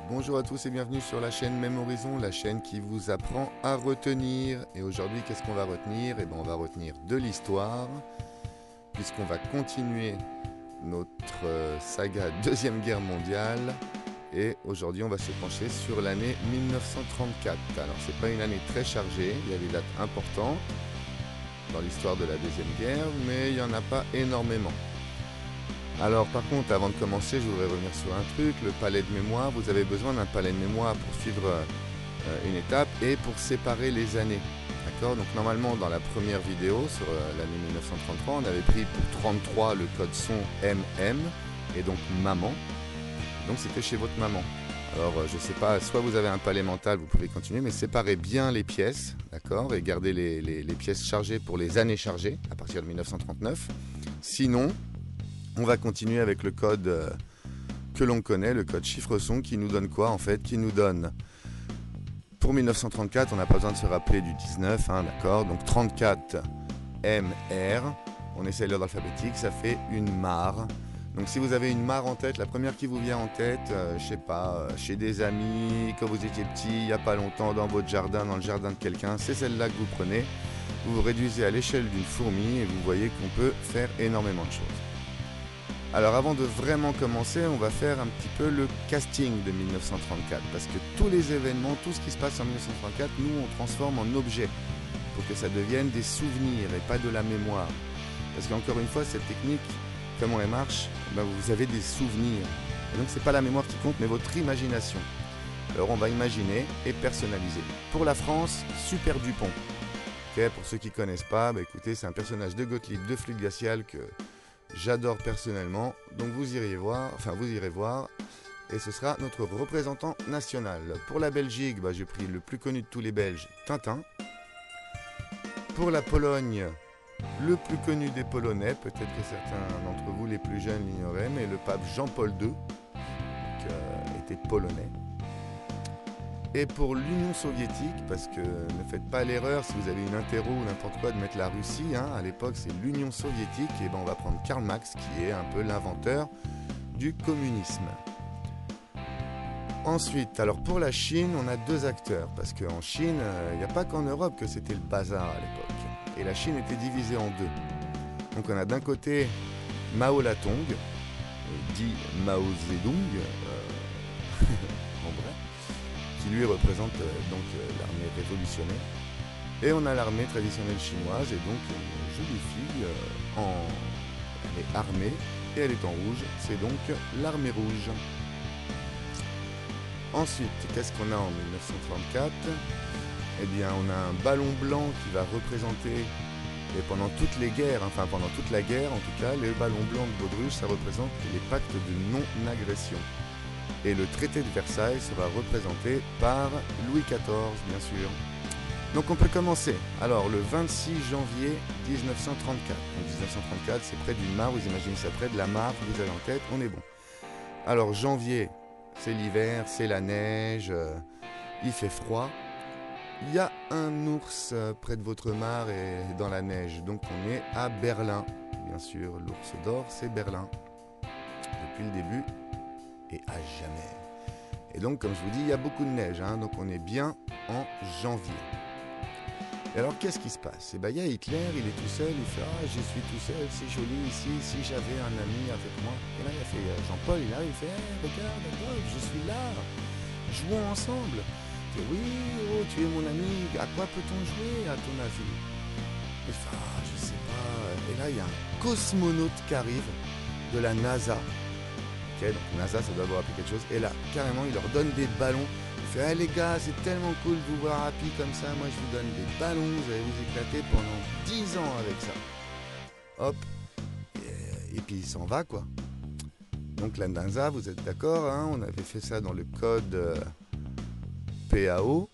Bonjour à tous et bienvenue sur la chaîne Même Horizon, la chaîne qui vous apprend à retenir. Et aujourd'hui, qu'est-ce qu'on va retenir? Eh bien, on va retenir de l'histoire, puisqu'on va continuer notre saga Deuxième Guerre mondiale. Et aujourd'hui, on va se pencher sur l'année 1934. Alors, c'est pas une année très chargée, il y a des dates importantes dans l'histoire de la Deuxième Guerre, mais il n'y en a pas énormément. Alors par contre, avant de commencer, je voudrais revenir sur un truc, le palais de mémoire. Vous avez besoin d'un palais de mémoire pour suivre une étape et pour séparer les années. D'accord? Donc normalement, dans la première vidéo sur l'année 1933, on avait pris pour 33 le code son MM et donc maman. Donc c'était chez votre maman. Alors je sais pas, soit vous avez un palais mental, vous pouvez continuer, mais séparez bien les pièces, d'accord? Et gardez les pièces chargées pour les années chargées à partir de 1939. Sinon, on va continuer avec le code que l'on connaît, le code chiffre-son, qui nous donne quoi en fait? Qui nous donne, pour 1934, on n'a pas besoin de se rappeler du 19, hein, d'accord? Donc 34 MR, on essaie l'ordre alphabétique, ça fait une mare. Donc si vous avez une mare en tête, la première qui vous vient en tête, je sais pas, chez des amis, quand vous étiez petit, il n'y a pas longtemps, dans votre jardin, dans le jardin de quelqu'un, c'est celle-là que vous prenez. Vous vous réduisez à l'échelle d'une fourmi et vous voyez qu'on peut faire énormément de choses. Alors avant de vraiment commencer, on va faire un petit peu le casting de 1934, parce que tous les événements, tout ce qui se passe en 1934, nous on transforme en objets, pour que ça devienne des souvenirs et pas de la mémoire. Parce qu'encore une fois, cette technique, comment elle marche? Ben, vous avez des souvenirs. Et donc c'est pas la mémoire qui compte, mais votre imagination. Alors on va imaginer et personnaliser. Pour la France, Super Dupont. Okay, pour ceux qui connaissent pas, ben, écoutez, c'est un personnage de Gottlieb de Flûte glaciale que j'adore personnellement, donc vous irez voir, et ce sera notre représentant national. Pour la Belgique, j'ai pris le plus connu de tous les Belges, Tintin. Pour la Pologne, le plus connu des Polonais, peut-être que certains d'entre vous les plus jeunes l'ignoraient, mais le pape Jean-Paul II était polonais. Et pour l'Union soviétique, parce que ne faites pas l'erreur si vous avez une interro ou n'importe quoi de mettre la Russie, hein, à l'époque c'est l'Union soviétique, et ben on va prendre Karl Marx qui est un peu l'inventeur du communisme. Ensuite, alors pour la Chine, on a deux acteurs, parce qu'en Chine, il n'y a pas qu'en Europe que c'était le bazar à l'époque. Et la Chine était divisée en deux. Donc on a d'un côté Mao Latong, dit Mao Zedong, en vrai, qui lui représente l'armée révolutionnaire. Et on a l'armée traditionnelle chinoise, et donc une jolie fille, elle est armée, et elle est en rouge, c'est donc l'armée rouge. Ensuite, qu'est-ce qu'on a en 1934? Eh bien, on a un ballon blanc qui va représenter, et pendant toutes les guerres, enfin pendant toute la guerre en tout cas, le ballon blanc de Baudruche, ça représente les pactes de non-agression. Et le traité de Versailles sera représenté par Louis XIV, bien sûr. Donc on peut commencer. Alors le 26 janvier 1934. Donc 1934, c'est près d'une mare, vous imaginez ça près de la mare, vous avez en tête, on est bon. Alors janvier, c'est l'hiver, c'est la neige, il fait froid. Il y a un ours près de votre mare et dans la neige. Donc on est à Berlin. Bien sûr, l'ours d'or, c'est Berlin. Depuis le début et à jamais. Et donc, comme je vous dis, il y a beaucoup de neige, hein, donc on est bien en janvier. Et alors, qu'est-ce qui se passe? Eh bien, il y a Hitler, il est tout seul, il fait « Ah, je suis tout seul, c'est joli ici, si j'avais un ami avec moi. » Et là, il a fait Jean-Paul, il arrive, il fait hey, « Regarde, Adolphe, je suis là, jouons ensemble. » Il fait « Oui, oh, tu es mon ami, à quoi peut-on jouer, à ton avis ?» Il fait « Ah, je sais pas. » Et là, il y a un cosmonaute qui arrive de la NASA. Okay, donc NASA, ça doit vous rappeler quelque chose. Et là, carrément, il leur donne des ballons. Il fait hey, les gars, c'est tellement cool de vous voir happy comme ça. Moi, je vous donne des ballons. Vous allez vous éclater pendant 10 ans avec ça. Hop. Et puis, il s'en va, quoi. Donc, la NASA, vous êtes d'accord, hein, on avait fait ça dans le code PAO,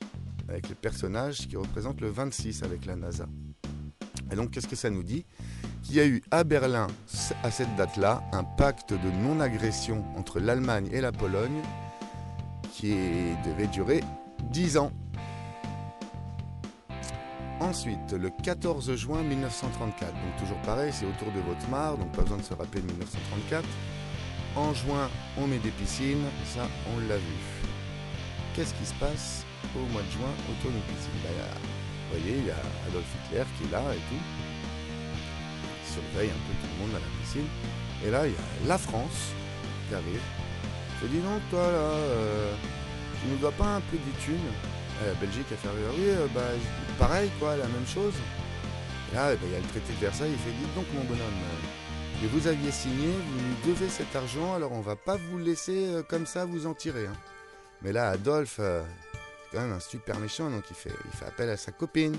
avec le personnage qui représente le 26 avec la NASA. Et donc, qu'est-ce que ça nous dit? Qu'il y a eu à Berlin, à cette date-là, un pacte de non-agression entre l'Allemagne et la Pologne qui devait durer 10 ans. Ensuite, le 14 juin 1934, donc toujours pareil, c'est autour de votre mare, donc pas besoin de se rappeler de 1934. En juin, on met des piscines, ça on l'a vu. qu'est-ce qui se passe au mois de juin autour d'une piscine? Vous voyez, il y a Adolf Hitler qui est là et tout. Il surveille un peu tout le monde à la piscine. Et là, il y a la France qui arrive. Je dis donc, toi là, tu nous dois pas un peu des thunes? La Belgique a fait oui, pareil quoi, la même chose. Et là, il y a le traité de Versailles, il fait dites donc mon bonhomme, et vous aviez signé, vous nous devez cet argent, alors on va pas vous laisser comme ça vous en tirer. Hein. Mais là, Adolphe, c'est quand même un super méchant, donc il fait appel à sa copine.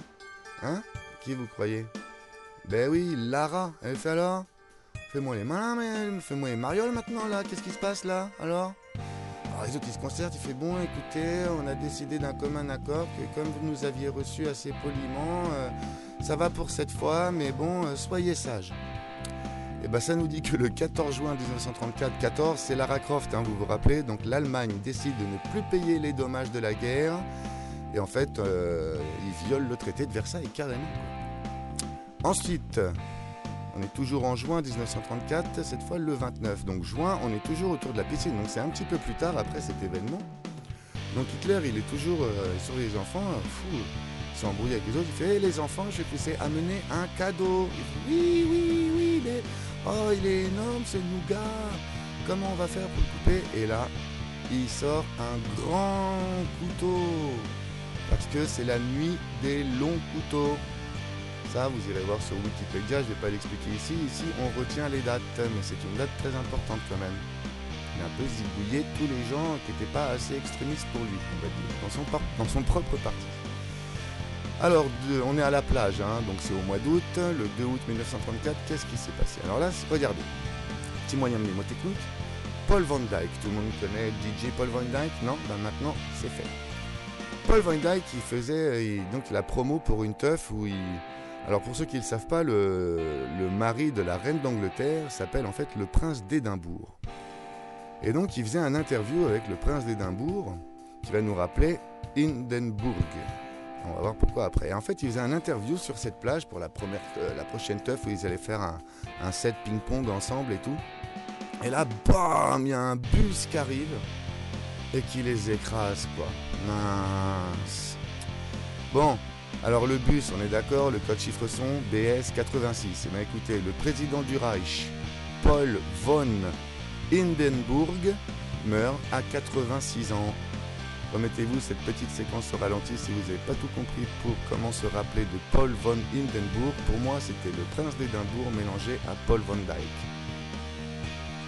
Hein? Qui vous croyez? Ben oui, Lara. Elle fait alors? Fais-moi les malins, mais fais-moi les marioles maintenant là, qu'est-ce qui se passe là, alors? Alors les autres ils se concertent, il fait bon, écoutez, on a décidé d'un commun accord que comme vous nous aviez reçus assez poliment, ça va pour cette fois, mais bon, soyez sages. Et ben ça nous dit que le 14 juin 1934, 14, c'est Lara Croft, hein, vous vous rappelez, donc l'Allemagne décide de ne plus payer les dommages de la guerre, et en fait, ils violent le traité de Versailles carrément. Ensuite, on est toujours en juin 1934, cette fois le 29. Donc juin, on est toujours autour de la piscine. Donc c'est un petit peu plus tard après cet événement. Donc Hitler, il est toujours sur les enfants. Fou, il s'est embrouillé avec les autres. Il fait hey, les enfants, je vais vous amener un cadeau. Il dit oui, mais oh, il est énorme ce nougat. Comment on va faire pour le couper? Et là, il sort un grand couteau. Parce que c'est la nuit des longs couteaux. Ça, vous irez voir sur Wikipédia, je ne vais pas l'expliquer ici. Ici, on retient les dates, mais c'est une date très importante quand même. Il a un peu zigouillé tous les gens qui n'étaient pas assez extrémistes pour lui, on va dire, dans son propre parti. Alors, on est à la plage, hein, donc c'est au mois d'août, le 2 août 1934, qu'est-ce qui s'est passé? Alors là, regardez, petit moyen mnémotechnique, Paul Van Dyk, tout le monde connaît DJ Paul Van Dyk? Non? Ben maintenant, c'est fait. Paul Van Dyk, il faisait donc la promo pour une teuf où il... Alors pour ceux qui ne le savent pas, le mari de la reine d'Angleterre s'appelle en fait le prince d'Édimbourg. Et donc il faisait un interview avec le prince d'Édimbourg qui va nous rappeler Hindenburg. On va voir pourquoi après. Et en fait il faisait un interview sur cette plage pour la prochaine teuf où ils allaient faire un set ping-pong ensemble et tout. Et là, bam, il y a un bus qui arrive et qui les écrase quoi. Mince. Bon. Alors le bus, on est d'accord, le code chiffre son BS 86. Et bien écoutez, le président du Reich, Paul von Hindenburg, meurt à 86 ans. Remettez-vous cette petite séquence au ralenti si vous n'avez pas tout compris pour comment se rappeler de Paul von Hindenburg. Pour moi, c'était le prince d'Édimbourg mélangé à Paul Van Dyk.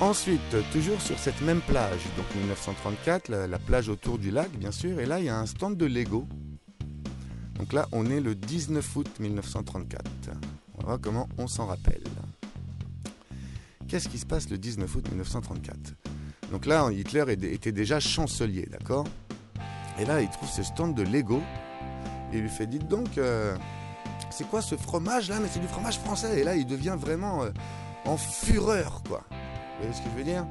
Ensuite, toujours sur cette même plage, donc 1934, la plage autour du lac bien sûr, et là il y a un stand de Lego. Donc là, on est le 19 août 1934. On va voir comment on s'en rappelle. Qu'est-ce qui se passe le 19 août 1934? Donc là, Hitler était déjà chancelier, d'accord? Et là, il trouve ce stand de Lego. Et il lui fait, dites donc, c'est quoi ce fromage là? Mais c'est du fromage français. Et là, il devient vraiment en fureur, quoi. Vous voyez ce que je veux dire?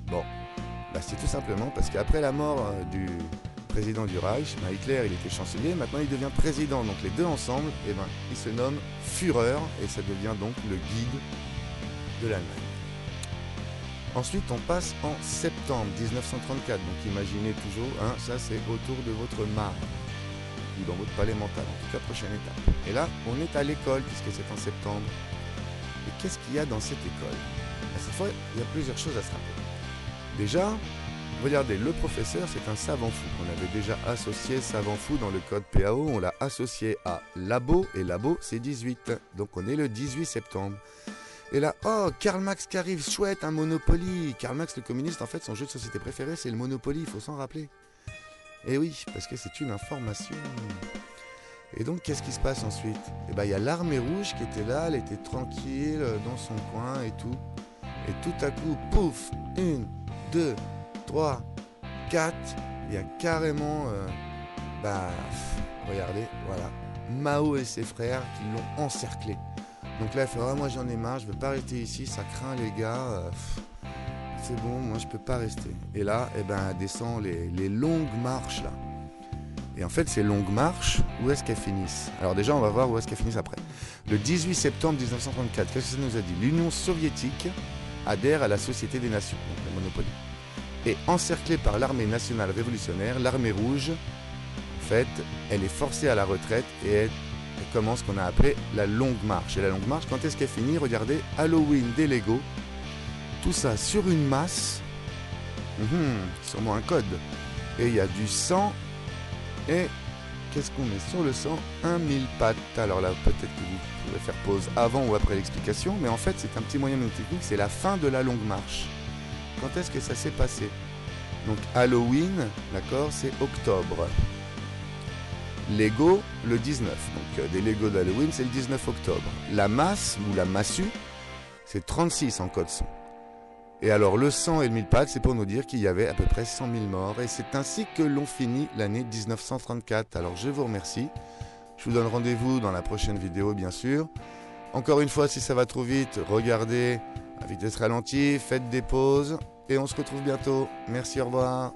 Bon, bah, c'est tout simplement parce qu'après la mort du président du Reich, Hitler il était chancelier, maintenant il devient président, donc les deux ensemble, il se nomme Führer et ça devient donc le guide de l'Allemagne. Ensuite on passe en septembre 1934, donc imaginez toujours, hein, ça c'est autour de votre mare, ou dans votre palais mental, en tout cas prochaine étape. Et là on est à l'école puisque c'est en septembre. Et qu'est-ce qu'il y a dans cette école? Cette fois il y a plusieurs choses à se rappeler. Déjà, regardez, le professeur, c'est un savant fou qu'on avait déjà associé savant fou dans le code PAO. On l'a associé à labo, et labo, c'est 18. Donc on est le 18 septembre. Et là, oh, Karl Marx qui arrive, chouette, un Monopoly. Karl Marx, le communiste, en fait, son jeu de société préféré, c'est le Monopoly, il faut s'en rappeler. Et oui, parce que c'est une information. Et donc, qu'est-ce qui se passe ensuite? Eh bien, il y a l'armée rouge qui était là, elle était tranquille, dans son coin et tout. Et tout à coup, pouf, 1, 2, 3, 4, il y a carrément, regardez, voilà, Mao et ses frères qui l'ont encerclé. Donc là, il fait, oh, moi j'en ai marre, je veux pas rester ici, ça craint les gars, c'est bon, moi je peux pas rester. Et là, descend les longues marches là. Et en fait, ces longues marches, où est-ce qu'elles finissent? Alors déjà, on va voir où est-ce qu'elles finissent après. Le 18 septembre 1934, qu'est-ce que ça nous a dit? L'Union soviétique adhère à la Société des Nations, donc le Monopoly. Et encerclée par l'armée nationale révolutionnaire, l'armée rouge, en fait, elle est forcée à la retraite et elle commence ce qu'on a appelé la longue marche. Et la longue marche, quand est-ce qu'elle finit? Regardez, Halloween des Lego, tout ça sur une masse, sûrement un code. Et il y a du sang, et qu'est-ce qu'on met sur le sang? Un mille pattes. Alors là, peut-être que vous pouvez faire pause avant ou après l'explication, mais en fait, c'est un petit moyen mnémotechnique, c'est la fin de la longue marche. Quand est-ce que ça s'est passé? Donc Halloween, d'accord, c'est octobre. Lego, le 19. Donc des Lego d'Halloween, c'est le 19 octobre. La masse, ou la massue, c'est 36 en code son. Et alors le 100 et le 1000 pattes, c'est pour nous dire qu'il y avait à peu près 100 000 morts. Et c'est ainsi que l'on finit l'année 1934. Alors je vous remercie. Je vous donne rendez-vous dans la prochaine vidéo, bien sûr. Encore une fois, si ça va trop vite, regardez à vitesse ralentie, faites des pauses. Et on se retrouve bientôt. Merci, au revoir.